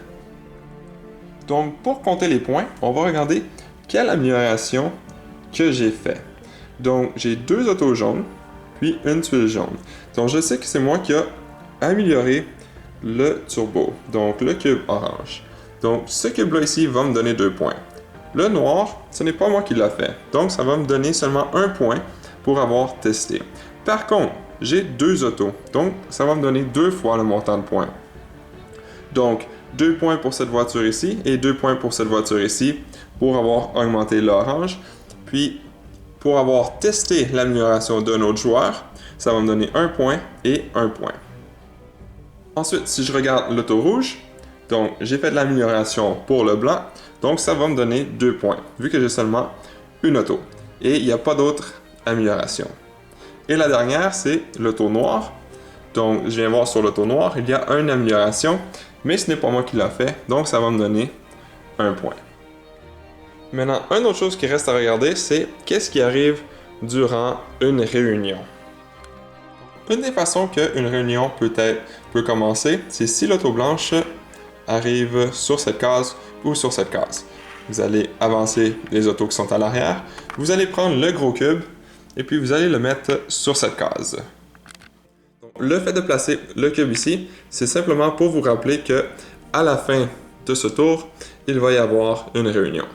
Donc, pour compter les points, on va regarder quelle amélioration que j'ai fait. Donc, j'ai 2 autos jaunes, puis une tuile jaune. Donc, je sais que c'est moi qui ai amélioré le turbo, donc le cube orange. Donc, ce cube-là ici va me donner 2 points. Le noir, ce n'est pas moi qui l'a fait, donc ça va me donner seulement 1 point pour avoir testé. Par contre, j'ai 2 autos, donc ça va me donner 2 fois le montant de points. Donc, 2 points pour cette voiture ici et 2 points pour cette voiture ici pour avoir augmenté l'orange. Puis, pour avoir testé l'amélioration d'un autre joueur, ça va me donner 1 point et 1 point. Ensuite, si je regarde l'auto rouge, donc j'ai fait de l'amélioration pour le blanc, donc ça va me donner 2 points, vu que j'ai seulement une auto. Et il n'y a pas d'autre amélioration. Et la dernière, c'est l'auto noir. Donc, je viens voir sur l'auto noir, il y a une amélioration, mais ce n'est pas moi qui l'a fait, donc ça va me donner 1 point. Maintenant, une autre chose qui reste à regarder, c'est qu'est-ce qui arrive durant une réunion. Une des façons qu'une réunion peut commencer, c'est si l'auto blanche arrive sur cette case ou sur cette case. Vous allez avancer les autos qui sont à l'arrière, vous allez prendre le gros cube et puis vous allez le mettre sur cette case. Donc, le fait de placer le cube ici, c'est simplement pour vous rappeler que à la fin de ce tour, il va y avoir une réunion.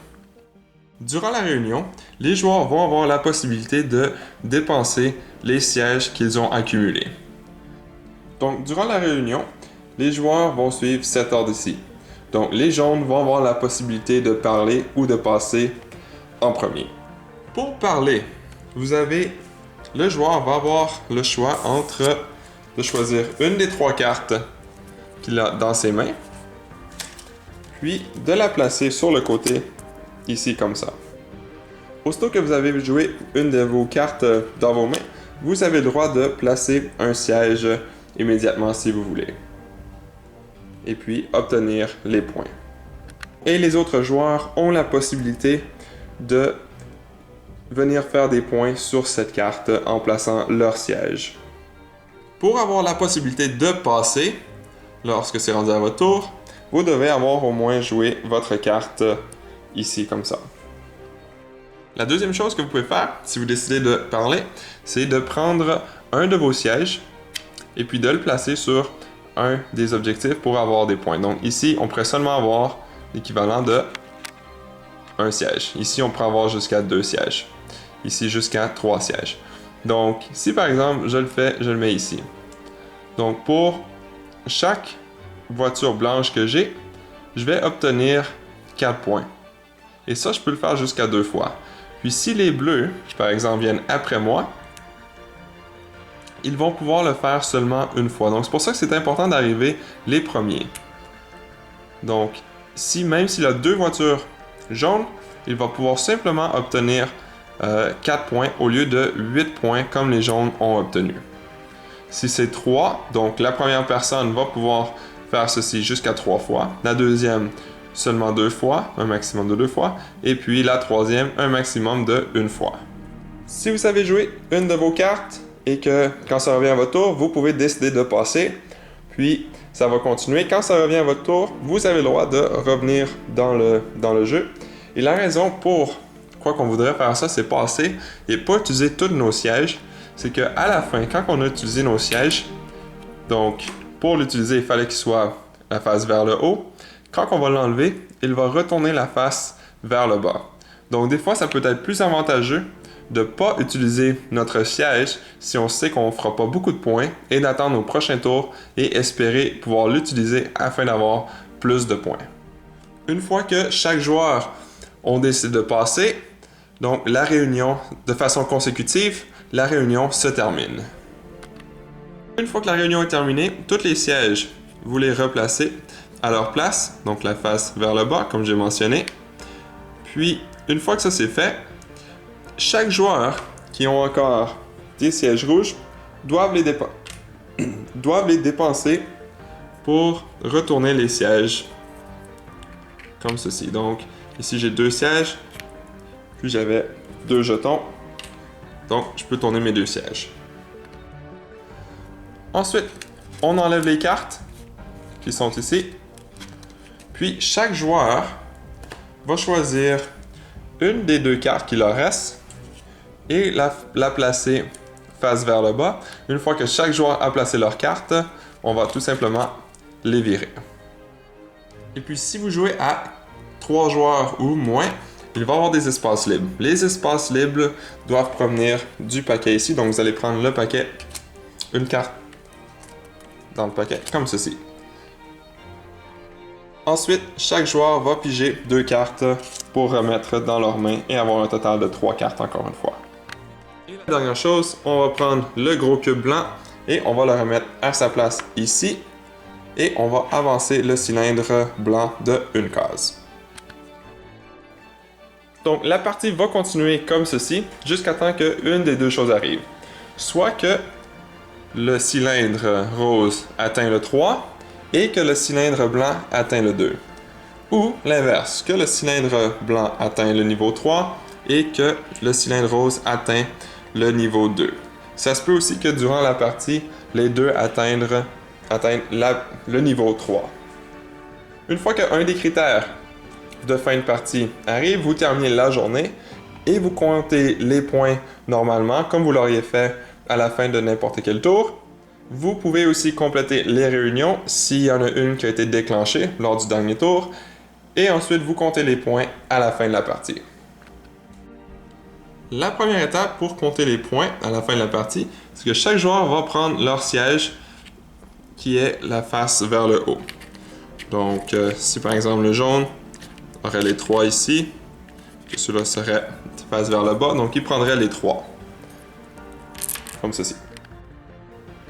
Durant la réunion, les joueurs vont avoir la possibilité de dépenser les sièges qu'ils ont accumulés. Donc, durant la réunion, les joueurs vont suivre cet ordre ici. Donc, les jaunes vont avoir la possibilité de parler ou de passer en premier. Pour parler, le joueur va avoir le choix de choisir une des 3 cartes qu'il a dans ses mains, puis de la placer sur le côté, ici comme ça. Aussitôt que vous avez joué une de vos cartes dans vos mains, vous avez le droit de placer un siège immédiatement si vous voulez. Et puis obtenir les points. Et les autres joueurs ont la possibilité de venir faire des points sur cette carte en plaçant leur siège. Pour avoir la possibilité de passer, lorsque c'est rendu à votre tour, vous devez avoir au moins joué votre carte ici comme ça. La deuxième chose que vous pouvez faire, si vous décidez de parler, c'est de prendre un de vos sièges et puis de le placer sur un des objectifs pour avoir des points. Donc ici, on pourrait seulement avoir l'équivalent de un siège. Ici, on pourrait avoir jusqu'à 2 sièges. Ici, jusqu'à 3 sièges. Donc, si par exemple, je le mets ici. Donc, pour chaque voiture blanche que j'ai, je vais obtenir 4 points. Et ça, je peux le faire jusqu'à 2 fois. Puis si les bleus, par exemple, viennent après moi, ils vont pouvoir le faire seulement une fois. Donc, c'est pour ça que c'est important d'arriver les premiers. Donc, même s'il a 2 voitures jaunes, il va pouvoir simplement obtenir 4 points au lieu de 8 points comme les jaunes ont obtenu. Si c'est 3, donc la première personne va pouvoir faire ceci jusqu'à 3 fois. La deuxième, seulement 2 fois, un maximum de 2 fois. Et puis la troisième, un maximum de 1 fois. Si vous savez jouer une de vos cartes et que quand ça revient à votre tour, vous pouvez décider de passer. Puis ça va continuer. Quand ça revient à votre tour, vous avez le droit de revenir dans le jeu. Et la raison pourquoi qu'on voudrait faire ça, c'est passer et pas utiliser tous nos sièges. C'est qu'à la fin, quand on a utilisé nos sièges, donc pour l'utiliser, il fallait qu'il soit la face vers le haut. Quand on va l'enlever, il va retourner la face vers le bas. Donc des fois, ça peut être plus avantageux de ne pas utiliser notre siège si on sait qu'on ne fera pas beaucoup de points et d'attendre au prochain tour et espérer pouvoir l'utiliser afin d'avoir plus de points. Une fois que chaque joueur a décidé de passer, donc la réunion de façon consécutive, la réunion se termine. Une fois que la réunion est terminée, tous les sièges, vous les replacez à leur place, donc la face vers le bas, comme j'ai mentionné. Puis, une fois que ça c'est fait, chaque joueur qui ont encore des sièges rouges doivent les dépenser pour retourner les sièges comme ceci. Donc, ici j'ai 2 sièges, puis j'avais 2 jetons. Donc, je peux tourner mes 2 sièges. Ensuite, on enlève les cartes qui sont ici. Puis, chaque joueur va choisir une des 2 cartes qui leur reste et la placer face vers le bas. Une fois que chaque joueur a placé leur carte, on va tout simplement les virer. Et puis, si vous jouez à 3 joueurs ou moins, il va y avoir des espaces libres. Les espaces libres doivent provenir du paquet ici. Donc, vous allez prendre le paquet, une carte dans le paquet, comme ceci. Ensuite, chaque joueur va piger 2 cartes pour remettre dans leurs mains et avoir un total de 3 cartes encore une fois. Et la dernière chose, on va prendre le gros cube blanc et on va le remettre à sa place ici. Et on va avancer le cylindre blanc de 1 case. Donc la partie va continuer comme ceci jusqu'à temps qu'une des 2 choses arrive. Soit que le cylindre rose atteint le 3 et que le cylindre blanc atteint le 2. Ou l'inverse, que le cylindre blanc atteint le niveau 3 et que le cylindre rose atteint le niveau 2. Ça se peut aussi que durant la partie, les deux atteignent le niveau 3. Une fois qu'un des critères de fin de partie arrive, vous terminez la journée et vous comptez les points normalement, comme vous l'auriez fait à la fin de n'importe quel tour. Vous pouvez aussi compléter les réunions s'il y en a une qui a été déclenchée lors du dernier tour. Et ensuite, vous comptez les points à la fin de la partie. La première étape pour compter les points à la fin de la partie, c'est que chaque joueur va prendre leur siège qui est la face vers le haut. Donc, si par exemple le jaune aurait les 3 ici, et ceux-là seraient face vers le bas, donc il prendrait les 3. Comme ceci.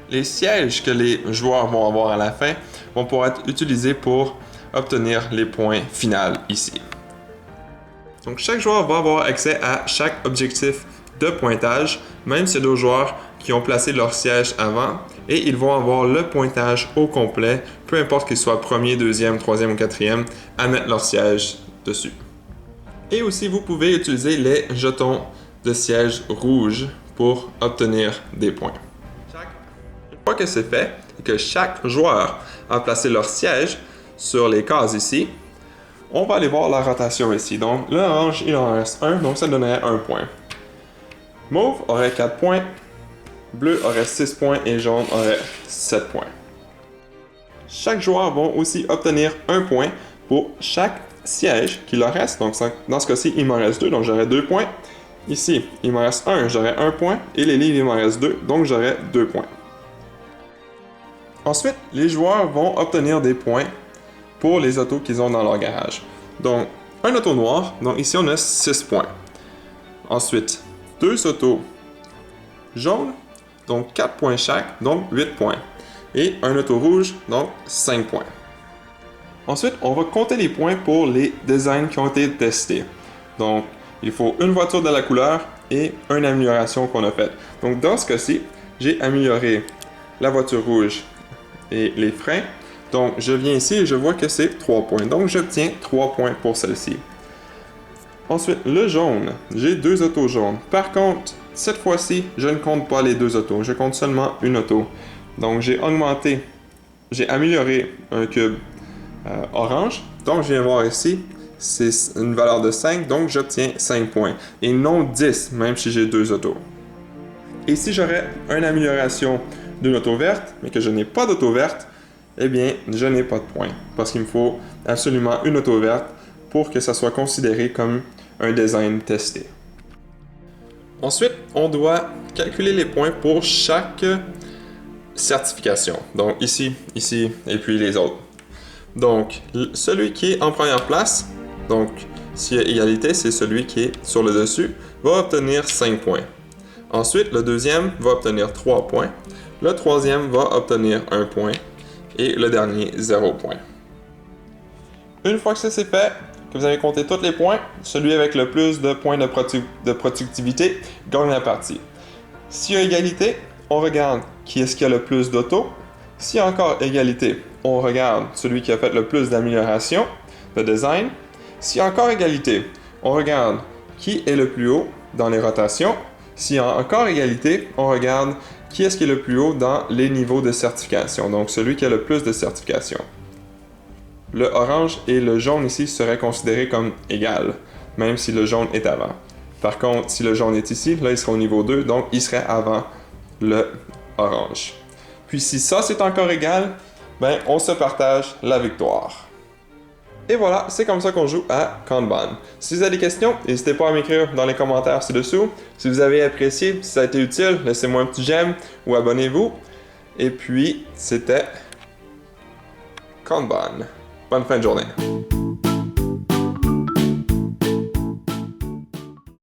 Les sièges que les joueurs vont avoir à la fin vont pouvoir être utilisés pour obtenir les points finaux ici. Donc chaque joueur va avoir accès à chaque objectif de pointage, même si d'autres joueurs qui ont placé leur siège avant, et ils vont avoir le pointage au complet, peu importe qu'ils soient premier, deuxième, troisième ou quatrième, à mettre leur siège dessus. Et aussi, vous pouvez utiliser les jetons de siège rouge pour obtenir des points. Une fois que c'est fait et que chaque joueur a placé leur siège sur les cases ici, on va aller voir la rotation ici. Donc, l'orange, il en reste 1, donc ça donnerait 1 point. Mauve aurait 4 points, bleu aurait 6 points et jaune aurait 7 points. Chaque joueur va aussi obtenir 1 point pour chaque siège qui leur reste. Donc, dans ce cas-ci, il m'en reste 2, donc j'aurai 2 points. Ici, il m'en reste 1, j'aurai 1 point. Et les livres, il m'en reste 2, donc j'aurai 2 points. Ensuite, les joueurs vont obtenir des points pour les autos qu'ils ont dans leur garage. Donc, un auto noir, donc ici on a 6 points. Ensuite, 2 autos jaunes, donc 4 points chaque, donc 8 points. Et un auto rouge, donc 5 points. Ensuite, on va compter les points pour les designs qui ont été testés. Donc, il faut une voiture de la couleur et une amélioration qu'on a faite. Donc, dans ce cas-ci, j'ai amélioré la voiture rouge et les freins. Donc, je viens ici et je vois que c'est 3 points. Donc, j'obtiens 3 points pour celle-ci. Ensuite, le jaune. J'ai 2 autos jaunes. Par contre, cette fois-ci, je ne compte pas les 2 autos. Je compte seulement une auto. Donc, j'ai amélioré un cube orange. Donc, je viens voir ici, c'est une valeur de 5. Donc, j'obtiens 5 points. Et non 10, même si j'ai 2 autos. Et si j'aurais une amélioration d'une auto verte, mais que je n'ai pas d'auto verte, eh bien, je n'ai pas de points. Parce qu'il me faut absolument une auto verte pour que ça soit considéré comme un design testé. Ensuite, on doit calculer les points pour chaque certification. Donc ici, ici, et puis les autres. Donc, celui qui est en première place, donc s'il y a égalité, c'est celui qui est sur le dessus, va obtenir 5 points. Ensuite, le deuxième va obtenir 3 points. Le troisième va obtenir 1 point. Et le dernier, 0 point. Une fois que ça c'est fait, que vous avez compté tous les points, celui avec le plus de points de productivité gagne la partie. S'il y a égalité, on regarde qui est-ce qui a le plus d'auto. S'il y a encore égalité, on regarde celui qui a fait le plus d'amélioration de design. S'il y a encore égalité, on regarde qui est le plus haut dans les rotations. S'il y a encore égalité, on regarde qui est-ce qui est le plus haut dans les niveaux de certification, donc celui qui a le plus de certification. Le orange et le jaune ici seraient considérés comme égales, même si le jaune est avant. Par contre, si le jaune est ici, là il sera au niveau 2, donc il serait avant le orange. Puis si ça c'est encore égal, ben on se partage la victoire. Et voilà, c'est comme ça qu'on joue à Kanban. Si vous avez des questions, n'hésitez pas à m'écrire dans les commentaires ci-dessous. Si vous avez apprécié, si ça a été utile, laissez-moi un petit j'aime ou abonnez-vous. Et puis, c'était Kanban. Bonne fin de journée.